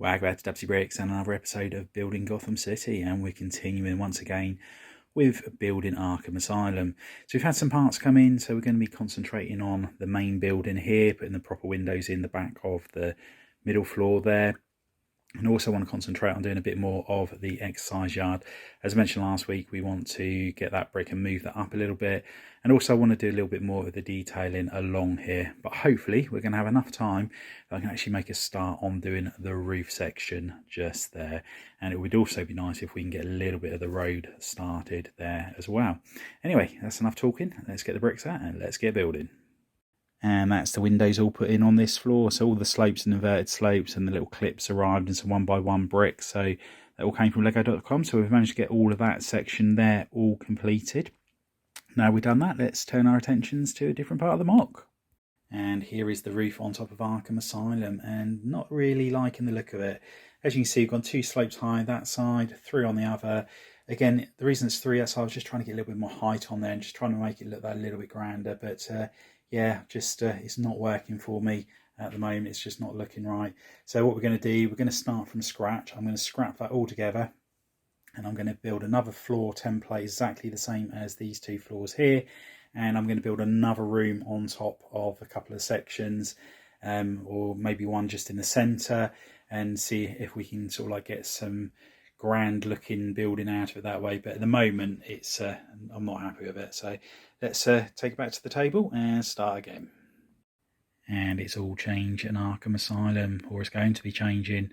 Welcome back to Dubsy Bricks and another episode of Building Gotham City, and we're continuing once again with building Arkham Asylum. So we've had some parts come in, so we're going to be concentrating on the main building here, putting the proper windows in the back of the middle floor there. And also want to concentrate on doing a bit more of the exercise yard. As I mentioned last week, we want to get that brick and move that up a little bit. And also I want to do a little bit more of the detailing along here. But hopefully we're going to have enough time that I can actually make a start on doing the roof section just there. And it would also be nice if we can get a little bit of the road started there as well. Anyway, that's enough talking. Let's get the bricks out and let's get building. And that's the windows all put in on this floor, so all the slopes and inverted slopes and the little clips arrived in some 1x1 bricks, so that all came from lego.com. so we've managed to get all of that section there all completed. Now we've done that, let's turn our attentions to a different part of the mock. And here is the roof on top of Arkham Asylum, and not really liking the look of it. As you can see, we've gone 2 slopes high that side, 3 on the other. Again, the reason it's 3 outside, I was just trying to get a little bit more height on there and just trying to make it look that a little bit grander, but yeah, just it's not working for me at the moment. It's just not looking right. So what we're going to do, we're going to start from scratch. I'm going to scrap that all together, and I'm going to build another floor template exactly the same as these 2 floors here. And I'm going to build another room on top of a couple of sections, or maybe one just in the centre, and see if we can sort of like get some grand looking building out of it that way. But at the moment it's I'm not happy with it, so let's take it back to the table and start again. And it's all changed in Arkham Asylum, or it's going to be changing.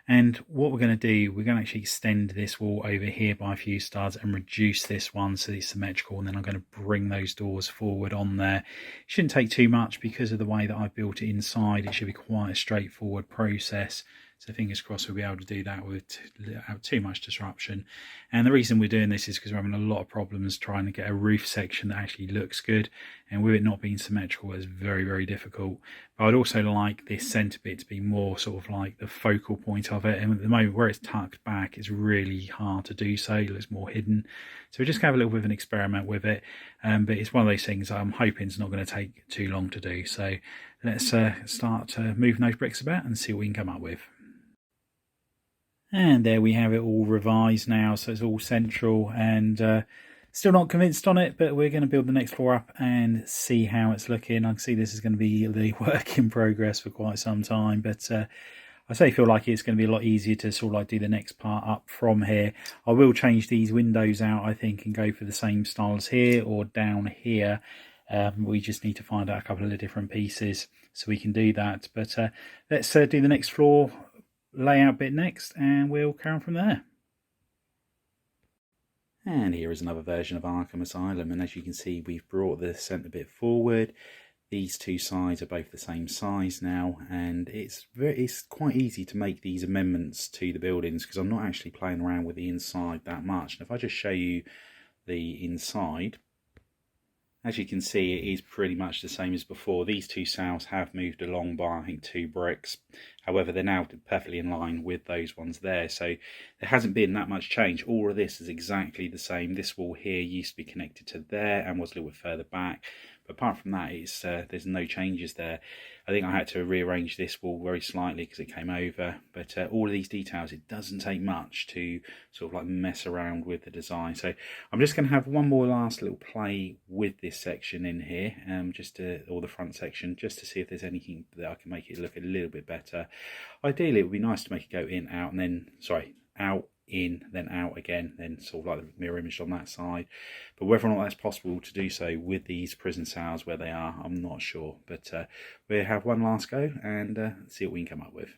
And what we're going to do, we're going to actually extend this wall over here by a few studs and reduce this one so it's symmetrical, and then I'm going to bring those doors forward on there. It shouldn't take too much because of the way that I've built it inside. It should be quite a straightforward process. So fingers crossed we'll be able to do that without too much disruption. And the reason we're doing this is because we're having a lot of problems trying to get a roof section that actually looks good. And with it not being symmetrical, it's very, very difficult. But I'd also like this centre bit to be more sort of like the focal point of it. And at the moment where it's tucked back, it's really hard to do so. It looks more hidden. So we're just going to have a little bit of an experiment with it. But it's one of those things I'm hoping it's not going to take too long to do. So let's start moving those bricks about and see what we can come up with. And there we have it all revised now, so it's all central, and still not convinced on it, but we're going to build the next floor up and see how it's looking. I can see this is going to be the work in progress for quite some time, but I feel like it's going to be a lot easier to sort of like do the next part up from here. I will change these windows out, I think, and go for the same styles here or down here. We just need to find out a couple of different pieces so we can do that. But let's do the next floor layout bit next, and we'll carry on from there. And here is another version of Arkham Asylum, and as you can see, we've brought the centre bit forward. These 2 sides are both the same size now, and it's quite easy to make these amendments to the buildings because I'm not actually playing around with the inside that much. And if I just show you the inside, as you can see, it is pretty much the same as before. These 2 cells have moved along by, I think, 2 bricks. However, they're now perfectly in line with those ones there. So there hasn't been that much change. All of this is exactly the same. This wall here used to be connected to there and was a little bit further back. But apart from that, there's no changes there. I think I had to rearrange this wall very slightly because it came over. But all of these details, it doesn't take much to sort of like mess around with the design. So I'm just going to have one more last little play with this section in here, or the front section, just to see if there's anything that I can make it look a little bit better. Ideally, it would be nice to make it go in, out, and then, out, in, then out again, then sort of like the mirror image on that side. But whether or not that's possible to do so with these prison cells where they are, I'm not sure. But we'll have one last go and see what we can come up with.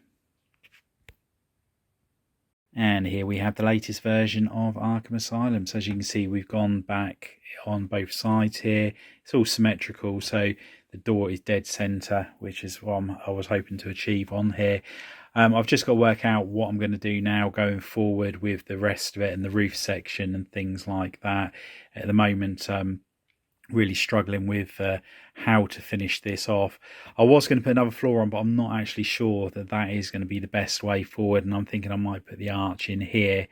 And here we have the latest version of Arkham Asylum. So as you can see, we've gone back on both sides here. It's all symmetrical, so the door is dead centre, which is what I was hoping to achieve on here. I've just got to work out what I'm going to do now going forward with the rest of it and the roof section and things like that. At the moment, really struggling with how to finish this off. I was going to put another floor on, but I'm not actually sure that is going to be the best way forward, and I'm thinking I might put the arch in here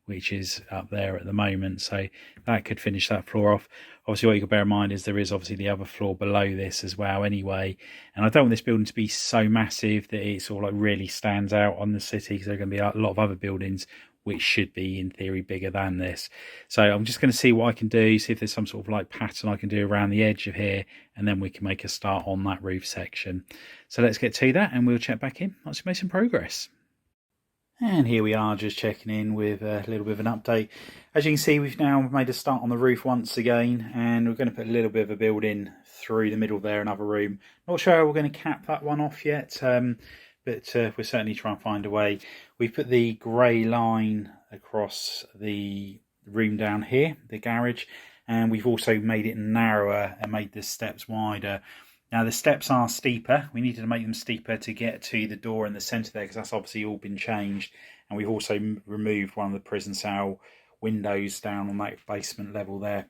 which is up there at the moment. So that could finish that floor off. Obviously, what you can bear in mind is there is obviously the other floor below this as well anyway. And I don't want this building to be so massive that it sort of like really stands out on the city, because there are going to be a lot of other buildings which should be in theory bigger than this. So I'm just going to see what I can do, see if there's some sort of like pattern I can do around the edge of here, and then we can make a start on that roof section. So let's get to that and we'll check back in once we've made some progress. And here we are, just checking in with a little bit of an update. As you can see, we've now made a start on the roof once again, and we're going to put a little bit of a building through the middle there, another room. Not sure how we're going to cap that one off yet, but we'll certainly try and find a way. We've put the grey line across the room down here, the garage, and we've also made it narrower and made the steps wider. Now the steps are steeper. We needed to make them steeper to get to the door in the centre there, because that's obviously all been changed. And we've also removed one of the prison cell windows down on that basement level there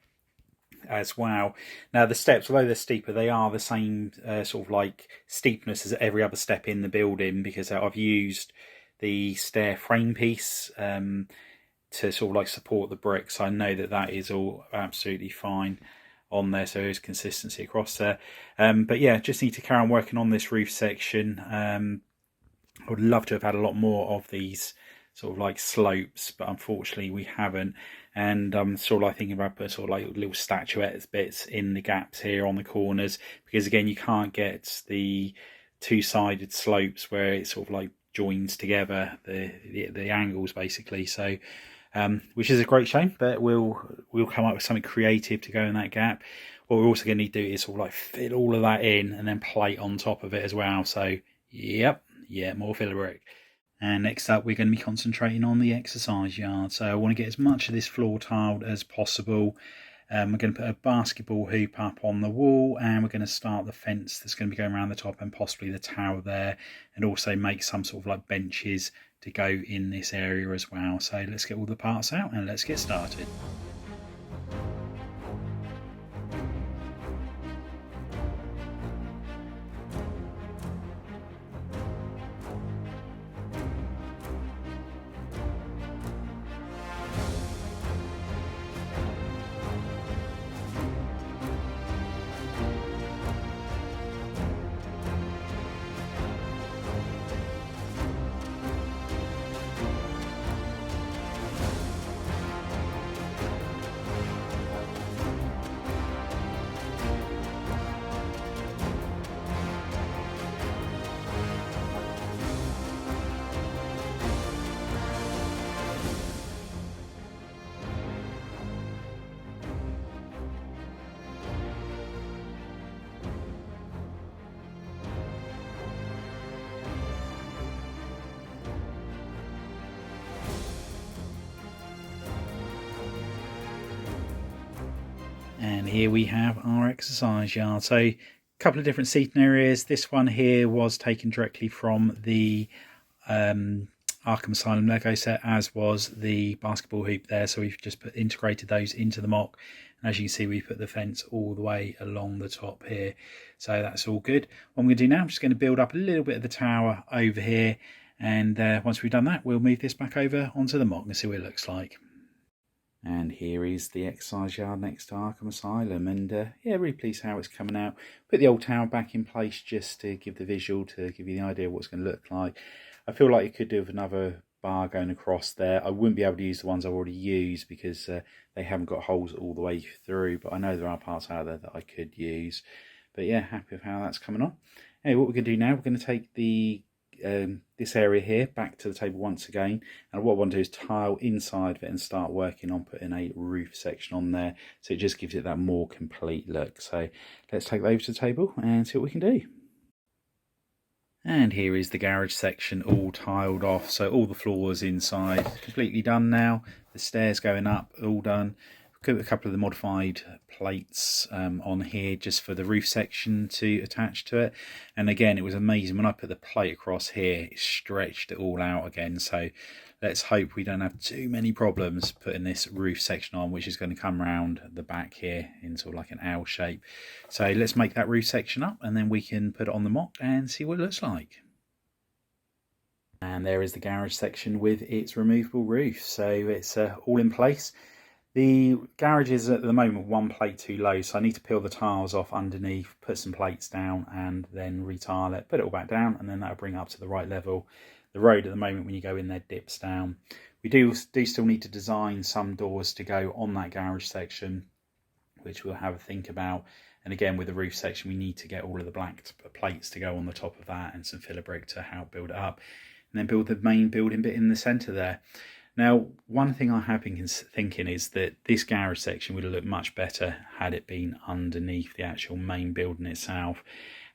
as well. Now the steps, although they're steeper, they are the same sort of like steepness as every other step in the building, because I've used the stair frame piece to sort of like support the bricks. I know that that is all absolutely fine on there, so there's consistency across there. But yeah, just need to carry on working on this roof section. I would love to have had a lot more of these sort of like slopes, but unfortunately we haven't. And I'm sort of like thinking about putting sort of like little statuettes bits in the gaps here on the corners, because again you can't get the two-sided slopes where it sort of like joins together the angles basically. So which is a great shame, but we'll come up with something creative to go in that gap. What we're also going to need to do is sort of like fill all of that in and then plate on top of it as well. So more filler brick. And next up, we're going to be concentrating on the exercise yard. So I want to get as much of this floor tiled as possible. We're going to put a basketball hoop up on the wall, and we're going to start the fence that's going to be going around the top and possibly the tower there, and also make some sort of like benches to go in this area as well. So let's get all the parts out and let's get started. And here we have our exercise yard. So a couple of different seating areas. This one here was taken directly from the Arkham Asylum Lego set, as was the basketball hoop there. So we've just integrated those into the mock. And as you can see, we put the fence all the way along the top here. So that's all good. What I'm going to do now, I'm just going to build up a little bit of the tower over here. And once we've done that, we'll move this back over onto the mock and see what it looks like. And here is the exercise yard next to Arkham Asylum, and yeah, really pleased how it's coming out. Put the old tower back in place just to give the visual, to give you the idea of what it's going to look like. I feel like you could do with another bar going across there. I wouldn't be able to use the ones I've already used because they haven't got holes all the way through, but I know there are parts out there that I could use. But yeah, happy with how that's coming on. Anyway, what we're going to do now, we're going to take the this area here back to the table once again, and what I want to do is tile inside of it and start working on putting a roof section on there, so it just gives it that more complete look. So let's take that over to the table and see what we can do. And here is the garage section all tiled off, so all the floors inside completely done now, the stairs going up all done. Put a couple of the modified plates on here just for the roof section to attach to it. And again, it was amazing when I put the plate across here, it stretched it all out again. So let's hope we don't have too many problems putting this roof section on, which is going to come around the back here in sort of like an L shape. So let's make that roof section up and then we can put it on the mock and see what it looks like. And there is the garage section with its removable roof. So it's all in place. The garage is at the moment one plate too low, so I need to peel the tiles off underneath, put some plates down and then retile it, put it all back down, and then that'll bring it up to the right level. The road at the moment when you go in there dips down. We do still need to design some doors to go on that garage section, which we'll have a think about. And again, with the roof section, we need to get all of the black plates to go on the top of that and some filler brick to help build it up. And then build the main building bit in the centre there. Now, one thing I have been thinking is that this garage section would have looked much better had it been underneath the actual main building itself.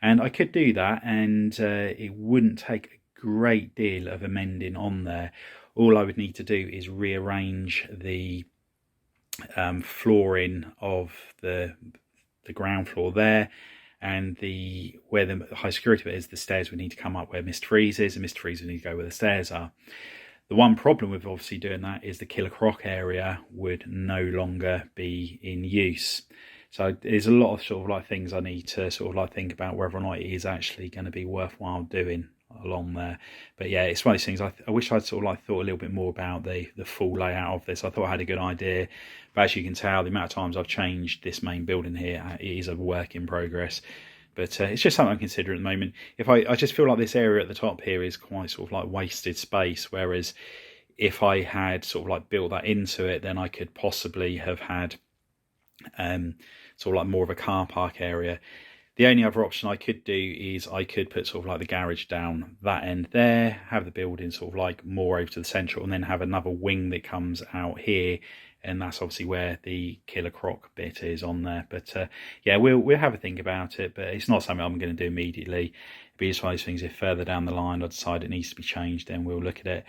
And I could do that, and it wouldn't take a great deal of amending on there. All I would need to do is rearrange the flooring of the ground floor there, and where the high security bit is, the stairs would need to come up where Mr. Freeze is, and Mr. Freeze would need to go where the stairs are. The one problem with obviously doing that is the Killer Croc area would no longer be in use. So there's a lot of sort of like things I need to sort of like think about whether or not it is actually going to be worthwhile doing along there. But yeah, it's one of these things. I wish I'd sort of like thought a little bit more about the full layout of this. I thought I had a good idea, but as you can tell, the amount of times I've changed this main building here, it is a work in progress. But it's just something I'm considering at the moment. I just feel like this area at the top here is quite sort of like wasted space, whereas if I had sort of like built that into it, then I could possibly have had sort of like more of a car park area. The only other option I could do is I could put sort of like the garage down that end there, have the building sort of like more over to the central, and then have another wing that comes out here, and that's obviously where the Killer Croc bit is on there. But yeah, we'll have a think about it, but it's not something I'm going to do immediately. It'll be just one of those things, if further down the line I decide it needs to be changed, then we'll look at it.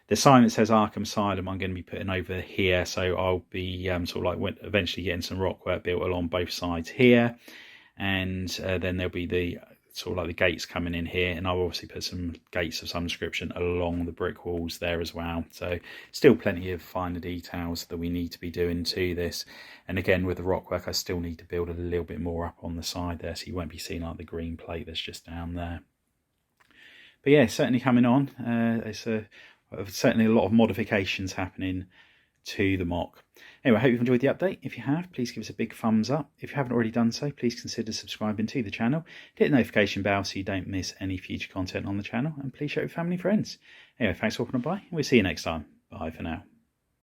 The sign that says Arkham Asylum I'm going to be putting over here, so I'll be sort of like eventually getting some rock work built along both sides here, and then there'll be the sort of like the gates coming in here, and I'll obviously put some gates of some description along the brick walls there as well. So still plenty of finer details that we need to be doing to this. And again, with the rock work, I still need to build a little bit more up on the side there, so you won't be seeing like the green plate that's just down there. But yeah, certainly coming on. It's certainly a lot of modifications happening to the mock. Anyway, I hope you've enjoyed the update. If you have, please give us a big thumbs up. If you haven't already done so, please consider subscribing to the channel. Hit the notification bell so you don't miss any future content on the channel, and please share it with family and friends. Anyway, thanks for walking by, and we'll see you next time. Bye for now.